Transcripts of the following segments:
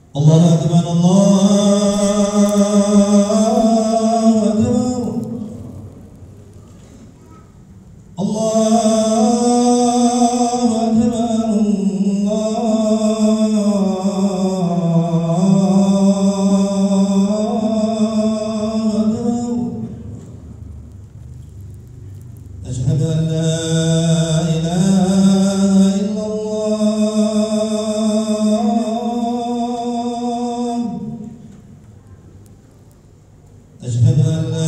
الله أكبر الله أكبر الله أكبر أشهد أن لا إله إلا الله أشهد أن لا إله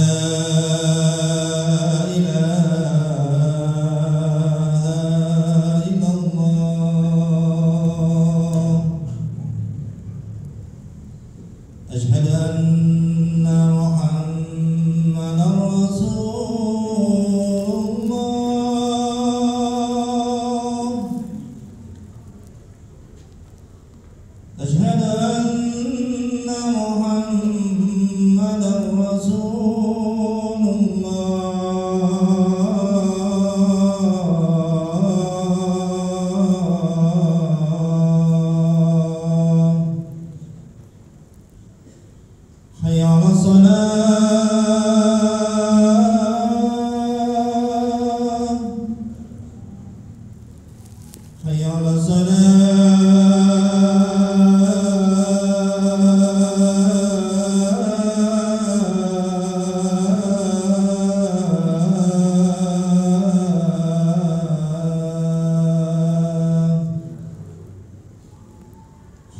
إلا الله أشهد أن محمدا رسول الله أشهد أن محمدا رسول الله حي على الصلاة حي على الصلاة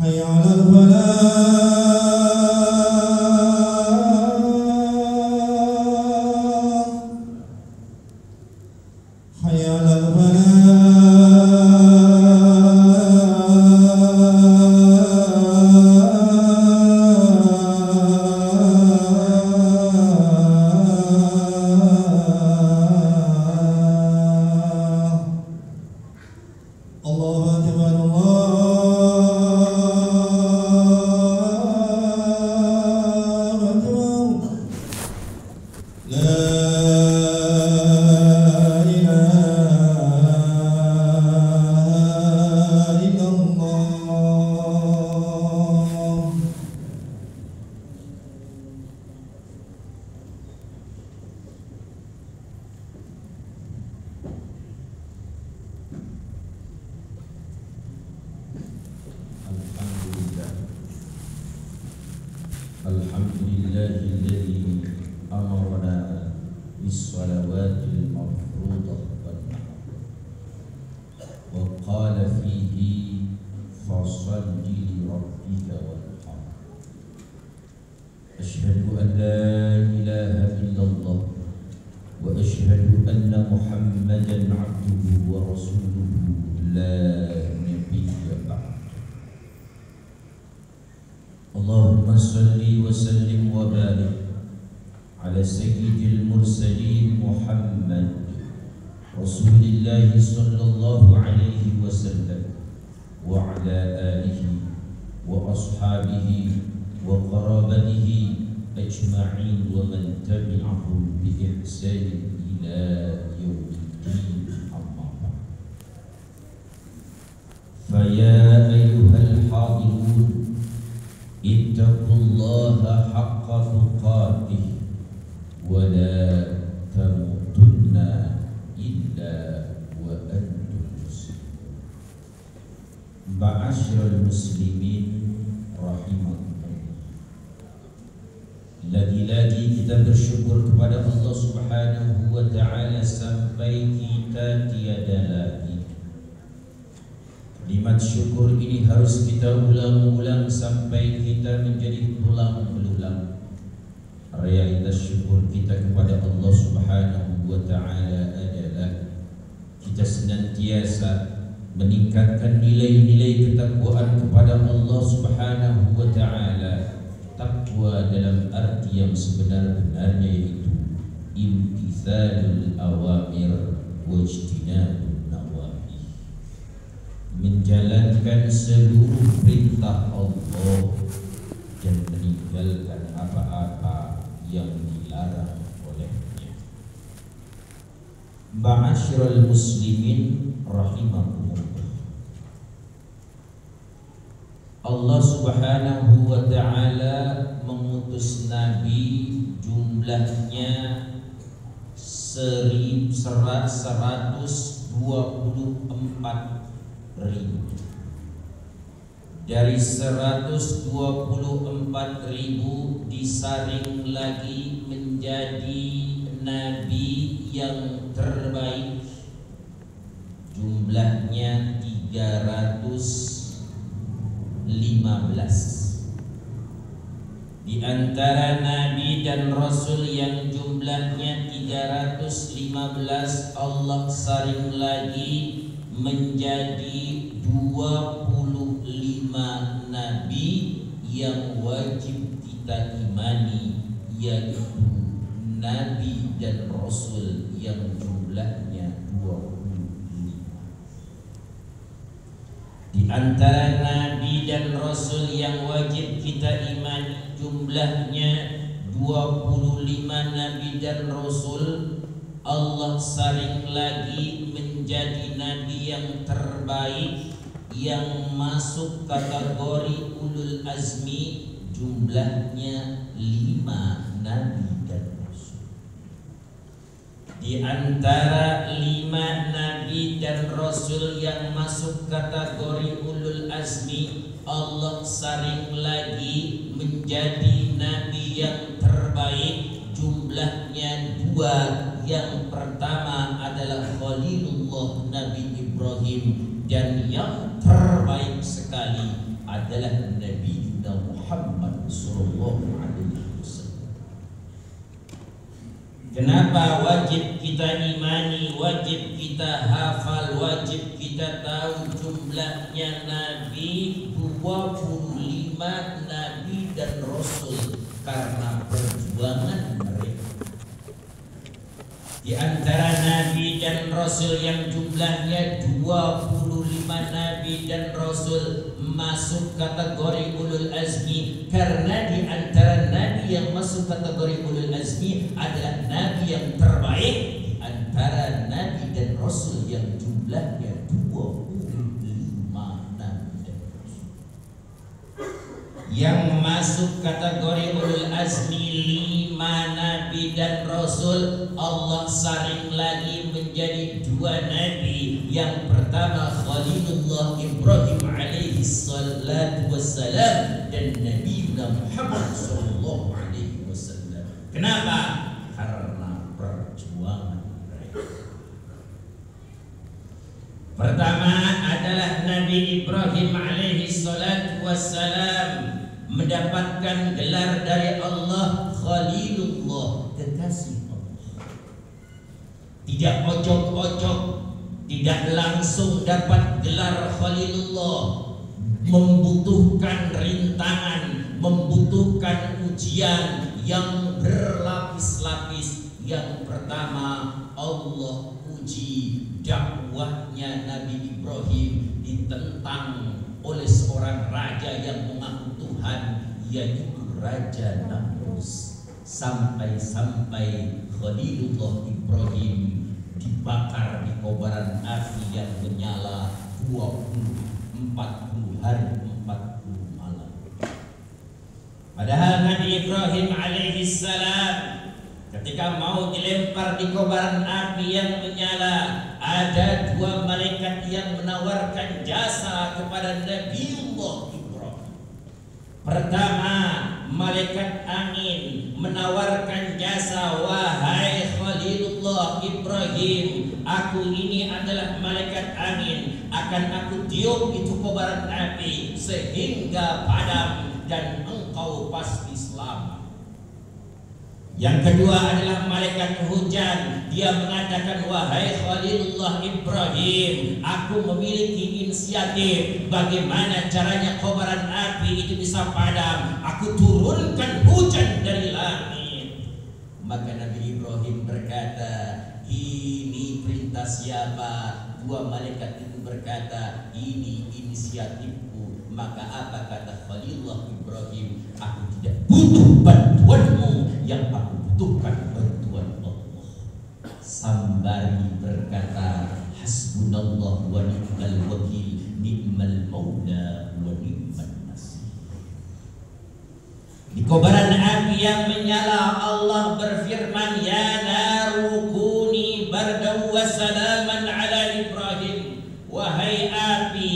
حي على الفلاح حي على الفلاح الله أكبر الله أكبر لا إله إلا الله Alhamdulillahilladzi amarna bis-shalawatil mafruḍah wa qala fihi fasholli li rabbika wanhar. Asyhadu an la ilaha illallah wa asyhadu anna Muhammadan 'abduhu wa rasuluhu la nabiyya ba'd. Allahumma salli wa sallim wa barik ala sayyidil mursalin Muhammad Rasulillah sallallahu alaihi wasallam wa ala alihi wa ashabihi wa qarabatihi ajma'in wa man tabi'ahum bi ihsan ila yaumiddin, amma ba'd. Fa ya ayyuhal hadirun ittaqullaha haqqa tuqatih wa la tamutunna illa wa antum muslimun. Ma'asyiral muslimin rahimakumullah. Lagi-lagi kita bersyukur kepada Allah Subhanahu wa ta'ala sampai kita tiada lagi. Kalimat syukur ini harus kita ulang-ulang sampai kita menjadi tulang belulang. Realitas syukur kita kepada Allah Subhanahu wa ta'ala adalah kita senantiasa meningkatkan nilai-nilai ketakwaan kepada Allah Subhanahu wa ta'ala. Takwa dalam arti yang sebenar-benarnya, yaitu imtithalul awamir wa ijtinabun nawahi, menjalankan seluruh perintah Allah dan meninggalkan apa-apa yang dilarang olehnya. Ma'asyiral muslimin rahimakumullah. Allah Subhanahu wa ta'ala mengutus Nabi jumlahnya 124.000. Dari 124.000 disaring lagi menjadi Nabi yang terbaik, jumlahnya 315. Di antara Nabi dan Rasul yang jumlahnya 315, Allah saring lagi menjadi 25 Nabi yang wajib kita imani, yaitu Nabi dan Rasul yang jumlahnya 25. Di antara Nabi dan Rasul yang wajib kita imani jumlahnya 25 Nabi dan Rasul, Allah saring lagi menjadi Nabi yang terbaik yang masuk kategori ulul azmi, jumlahnya 5 Nabi dan Rasul. Di antara 5 Nabi dan Rasul yang masuk kategori ulul azmi, Allah saring lagi menjadi Nabi yang terbaik, jumlahnya 2. Yang pertama adalah Khalilullah Nabi Ibrahim, dan yang terbaik sekali adalah Nabi Muhammad sallallahu alaihi wasallam. Kenapa wajib kita imani, wajib kita hafal, wajib kita tahu jumlahnya Nabi 25 Nabi dan Rasul? Karena perjuangan mereka. Di antara Nabi dan Rasul yang jumlahnya 25 Nabi dan Rasul masuk kategori ulul azmi, karena di antara Nabi yang masuk kategori ulul azmi adalah Nabi yang terbaik di antara Nabi dan Rasul yang jumlahnya 25 Nabi dan Rasul. Yang masuk kategori ulul azmi 5 Nabi dan Rasul, Allah saring lagi menjadi 2 Nabi. Yang pertama Khalilullah Ibrahim alaihi salatu wassalam, dan Nabi Muhammad sallallahu alaihi wasallam. Kenapa? Karena perjuangan mereka. Pertama adalah Nabi Ibrahim alaihi salatu wassalam mendapatkan gelar dari Allah Khalilullah, kekasih Allah. Tidak ojok-ojok, tidak langsung dapat gelar Khalilullah, membutuhkan rintangan, membutuhkan ujian yang berlapis-lapis. Yang pertama, Allah uji dakwahnya Nabi Ibrahim ditentang oleh seorang raja yang mengaku Tuhan, yaitu Raja Namrus. Sampai-sampai Khalilullah Ibrahim dibakar di kobaran api yang menyala 40 hari 40 malam. Padahal Nabi Ibrahim alaihi salam ketika mau dilempar di kobaran api yang menyala, ada 2 malaikat yang menawarkan jasa kepada Nabiullah Ibrahim. Pertama, malaikat angin menawarkan jasa, wahai Khalilullah Ibrahim, aku ini adalah malaikat angin, akan aku tiup itu kobaran api sehingga padam dan engkau pasti selamat. Yang kedua adalah malaikat hujan. Dia mengatakan, wahai Khalilullah Ibrahim, aku memiliki inisiatif bagaimana caranya kobaran api itu bisa padam. Aku turunkan hujan dari langit. Maka Nabi Ibrahim berkata, ini perintah siapa? 2 malaikat itu berkata, ini inisiatifku. Maka apa kata Khalilullah Ibrahim? Aku tidak butuh bantuanmu, yang aku butuhkan bantuan Allah. Sambari berkata, hasbunallah wa ni'mal wakil, ni'mal maula wa ni'mal nasir. kobaran api yang menyala. Allah berfirman, ya naru kuni bardan wa salaman ala Ibrahim. Wahai api,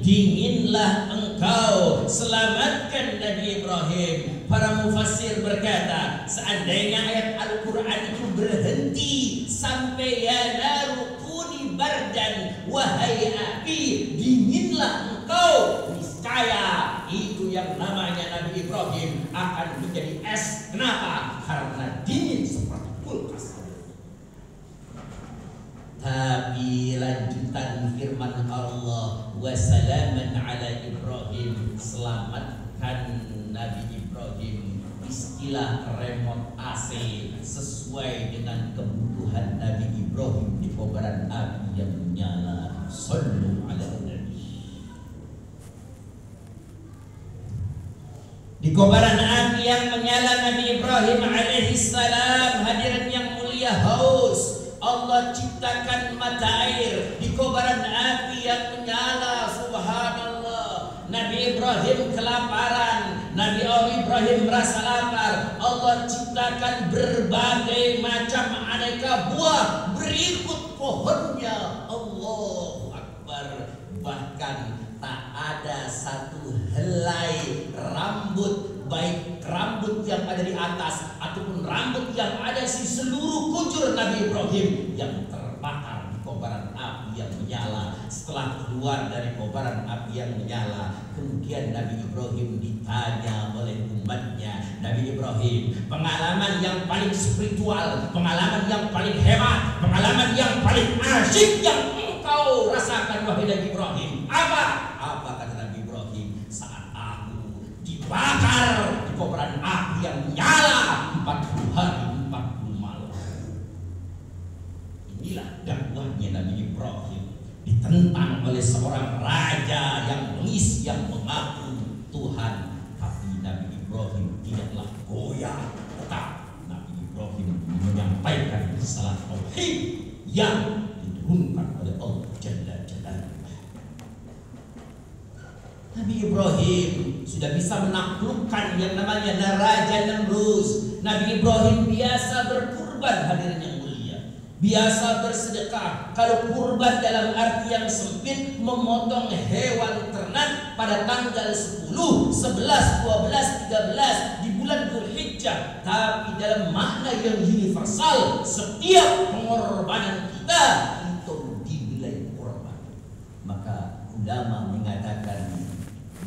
dinginlah engkau, selamatkan Nabi Ibrahim. Para mufassir berkata, seandainya ayat Al-Quran itu berhenti sampai ya naru kuni bardan, wahai api, dinginlah engkau, niscaya itu yang namanya Nabi Ibrahim akan menjadi es. Kenapa? Karena dingin seperti kulkas. Tapi lanjutan firman Allah, wasalaman ala Ibrahim, selamatkan Nabi Ibrahim. Istilah remote AC sesuai dengan kebutuhan Nabi Ibrahim di kobaran api yang menyala. Sallu ala Nabi. Di kobaran api yang menyala Nabi Ibrahim alaihissalam, hadirin yang mulia, haus. Allah ciptakan mata air di kobaran api yang menyala. Subhanallah. Nabi Ibrahim kelaparan, Nabi Ibrahim merasa lapar. Allah ciptakan berbagai macam aneka buah berikut pohonnya. Allahu Akbar. Bahkan tak ada satu helai rambut, baik rambut yang ada di atas ataupun rambut yang ada di seluruh kujur Nabi Ibrahim yang terbakar di kobaran api yang menyala. Setelah keluar dari kobaran api yang menyala, kemudian Nabi Ibrahim ditanya oleh umatnya, Nabi Ibrahim, pengalaman yang paling spiritual, pengalaman yang paling hebat, pengalaman yang paling asyik yang engkau rasakan wahai Nabi Ibrahim, apa? Apa kata Nabi Ibrahim? Saat aku dibakar di kobaran api yang menyala 40 hari 40 malam. Inilah dakwahnya Nabi Ibrahim, ditentang oleh seorang raja yang bengis, yang mengaku Tuhan. Tapi Nabi Ibrahim tidaklah goyah, tetap Nabi Ibrahim menyampaikan risalah tauhid yang diturunkan oleh Allah Jalla Jalaluhu. Nabi Ibrahim sudah bisa menaklukkan yang namanya Raja Namrus. Nabi Ibrahim biasa berkurban, hadirin yang mulia, biasa bersedekah. Kalau kurban dalam arti yang sempit, memotong hewan ternak pada tanggal 10, 11, 12, 13 di bulan Dzulhijjah. Tapi dalam makna yang universal, setiap pengorbanan kita itu dinilai kurban. Maka ulama mengatakan,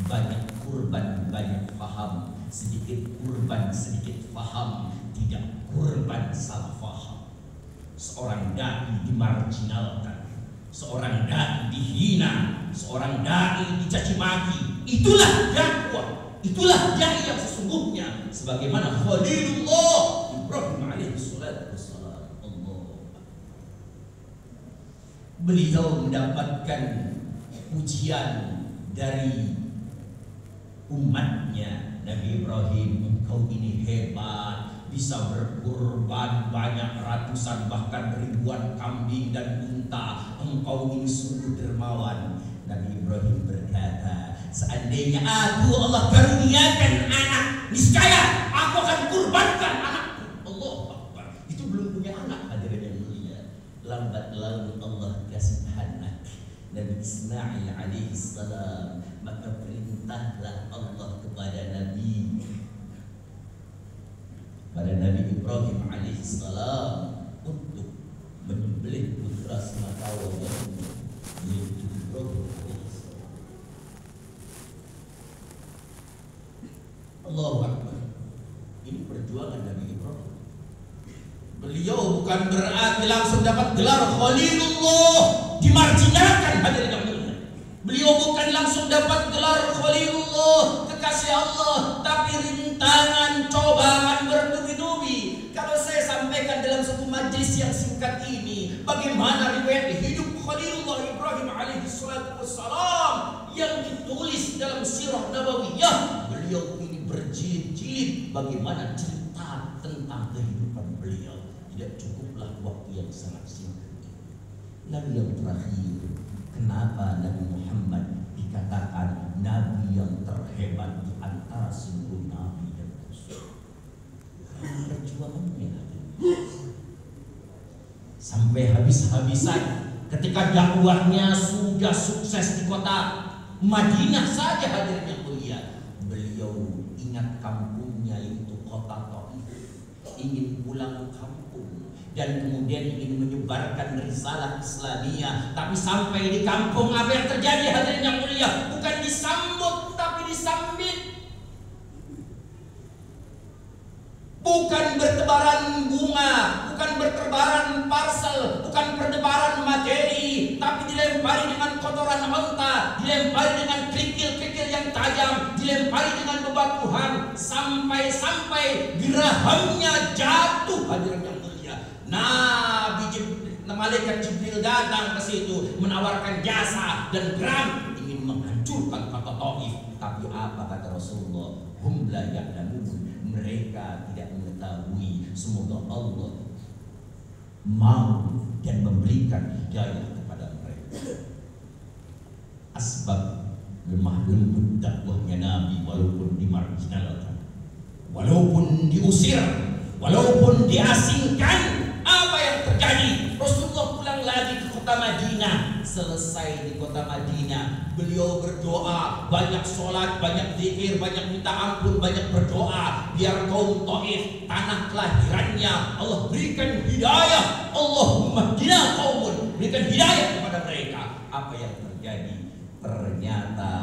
banyak kurban banyak faham, sedikit kurban sedikit faham, tidak kurban salah faham. Seorang dai dimarginalkan, seorang dai dihina, seorang dai dicaci maki. Itulah dakwah, itulah dai yang sesungguhnya, sebagaimana Khalilullah Ibrahim alaihi salatu wassalam. Beliau mendapatkan pujian dari umatnya. Nabi Ibrahim, engkau ini hebat, bisa berkurban banyak ratusan bahkan ribuan kambing dan unta. Engkau ini sungguh dermawan. Nabi Ibrahim berkata, seandainya aku Allah karuniakan anak, niscaya aku akan kurbankan anakku. Allah Akbar. Itu belum punya anak, hadirin yang mulia. Lambat laun Allah kasih anak, Nabi Ismail alaihi salam. Maka perintahlah Allah kepada Nabi Ibrahim alaihissalam untuk menyembelih putra sematawa yaitu Ibrahim alaihissalam. Allahu Akbar. Ini perjuangan Nabi Ibrahim. Beliau bukan berarti langsung dapat gelar Khalilullah, dimarginalkan, hadirin yang mulia. Beliau bukan langsung dapat gelar Khalilullah, kekasih Allah, tapi rintangan, cobaan bertubi-tubi. Kalau saya sampaikan dalam satu majlis yang singkat ini, bagaimana riwayat hidup Khalilullah Ibrahim alaihi salatu wassalam yang ditulis dalam sirah nabawiyah, beliau ini berjilid-jilid bagaimana cerita tentang kehidupan beliau. Tidak cukuplah waktu yang sangat singkat. Lalu yang terakhir, kenapa Nabi Muhammad dikatakan Nabi yang terhebat di antara seluruh Nabi dan Rasul? perjuangannya. Sampai habis-habisan ketika dakwahnya sudah sukses di kota Madinah saja hadirnya kuliah, beliau ingat kampungnya itu kota Taif, ingin pulang kampung dan kemudian ingin menyebarkan risalah Islamiyah. Tapi sampai di kampung apa yang terjadi hadirnya kuliah? Bukan disambut tapi disambit. Bukan bertebaran bunga, bukan bertebaran parcel, bukan bertebaran materi, tapi dilempari dengan kotoran onta, dilempari dengan kerikil-kerikil yang tajam, dilempari dengan bebatuan, sampai gerahamnya jatuh hadirin yang mulia. Malaikat Jibril datang ke situ menawarkan jasa dan geram ingin menghancurkan kota Taif. Tapi apa kata Rasulullah? Hum la ya'lamun. Mereka tidak mengetahui. Semoga Allah mau dan memberikan hidayah kepada mereka. Asbab lemah lembut dakwahnya Nabi, walaupun dimarginalkan, walaupun diusir, walaupun diasingkan. Apa yang terjadi? Rasulullah pulang lagi ke kota Madinah. Selesai di kota Madinah, beliau berdoa, banyak sholat, banyak zikir, banyak minta ampun, banyak berdoa biar kaum Taif, tanah kelahirannya, Allah berikan hidayah. Allahumma hdina qaumun, berikan hidayah kepada mereka. Apa yang terjadi? Ternyata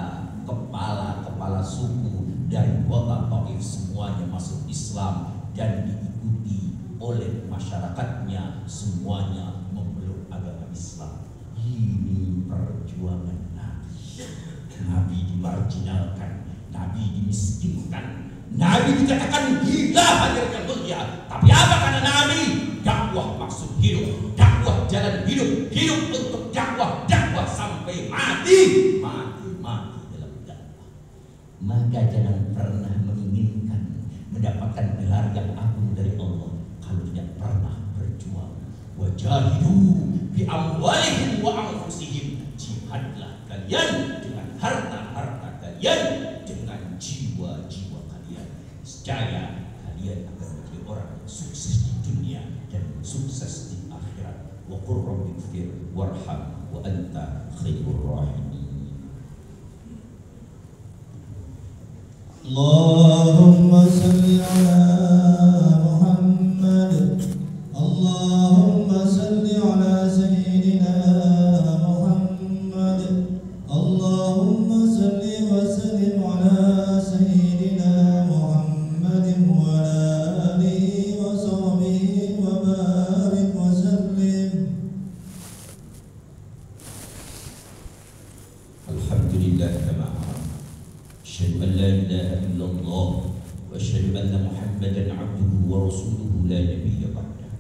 kepala suku dari kota Taif semuanya masuk Islam dan diikuti oleh masyarakatnya, semuanya memeluk agama Islam. Ini perjuangan Nabi. Nabi dimarginalkan, Nabi dimiskinkan, Nabi dikatakan gila hadirnya mulia. Tapi apa kata Nabi? Dakwah maksud hidup, dakwah jalan hidup, hidup untuk dakwah, dakwah sampai mati dalam dakwah. Maka jangan pernah menginginkan mendapatkan gelar yang agung dari Allah kalau tidak pernah berjuang. Wajahidu bi amwalihim wa anfusihim. Jihadlah kalian dengan harta-harta kalian, dengan jiwa-jiwa kalian. Niscaya kalian akan menjadi orang yang sukses di dunia dan sukses di akhirat. Wa qur rabbighfir warham wa anta khairur rahimin. Allahumma salli ala Muhammad. Allahumma salli ala Sayyidina Muhammad. Allahumma salli wa sallim ala Sayyidina Muhammad wa ala alihi wa sahbihi wa barik wa sallim. Alhamdulillah kama asyhadu an la ilaha illallah wa asyhadu anna Muhammadan abduhu wa rasuluhu la nabiyya ba'dah.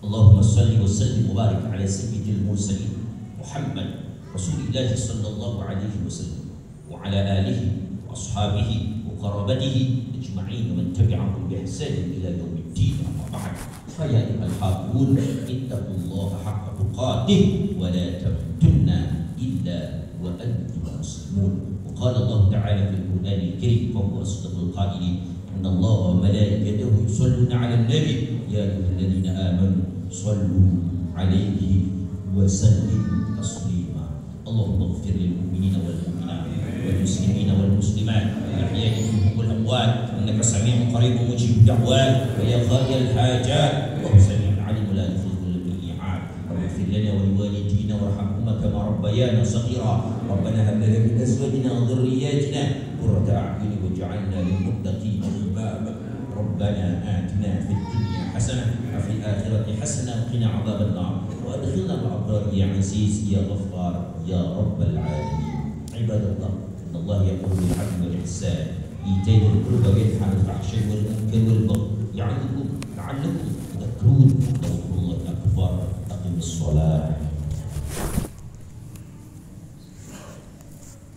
Allahumma salli wa sallim wa barik ala sayyidil mursalin Muhammad Rasulillah sallallahu alaihi wasallam wa ala alihi wa ashabihi wa qarabatihi ajma'in wa man tabi'ahum bi ihsan ila yaumiddin. Amma ba'd. Fa ya ayyuhal hafidun ittaqullaha haqqa tuqatih wa la tamutunna illa wa antum muslimun. قال الله تعالى في القرآن الكريم وهو أصدق القائلين إن الله وملائكته يصلون على النبي يا أيها الذين آمنوا صلوا عليه وسلموا تسليما. اللهم اغفر للمؤمنين والمؤمنات والمسلمين والمسلمات الأحياء منهم والأموات إنك سميع قريب مجيب الدعوات ويا قاضي الحاجات اللهم سميع عليم لا يخلف الميعاد. واغفر لنا ولوالدينا وارحمهما كما ربيانا صغيرا. ربنا هب لنا من ازواجنا وذرياتنا قرة اعين واجعلنا للمتقين اماما. ربنا آتنا في الدنيا حسنة وفي الآخرة حسنة وقنا عذاب النار وادخلنا مع الأبرار يا عزيز يا غفار يا رب العالمين. عباد الله إن الله يأمر بالعدل والإحسان إيتاء ذي القربى وينهى عن الفحشاء والمنكر والبغي يعظكم لعلكم تذكرون. اذكروا الله أكبر. أقم الصلاة.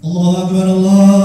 الله أكبر الله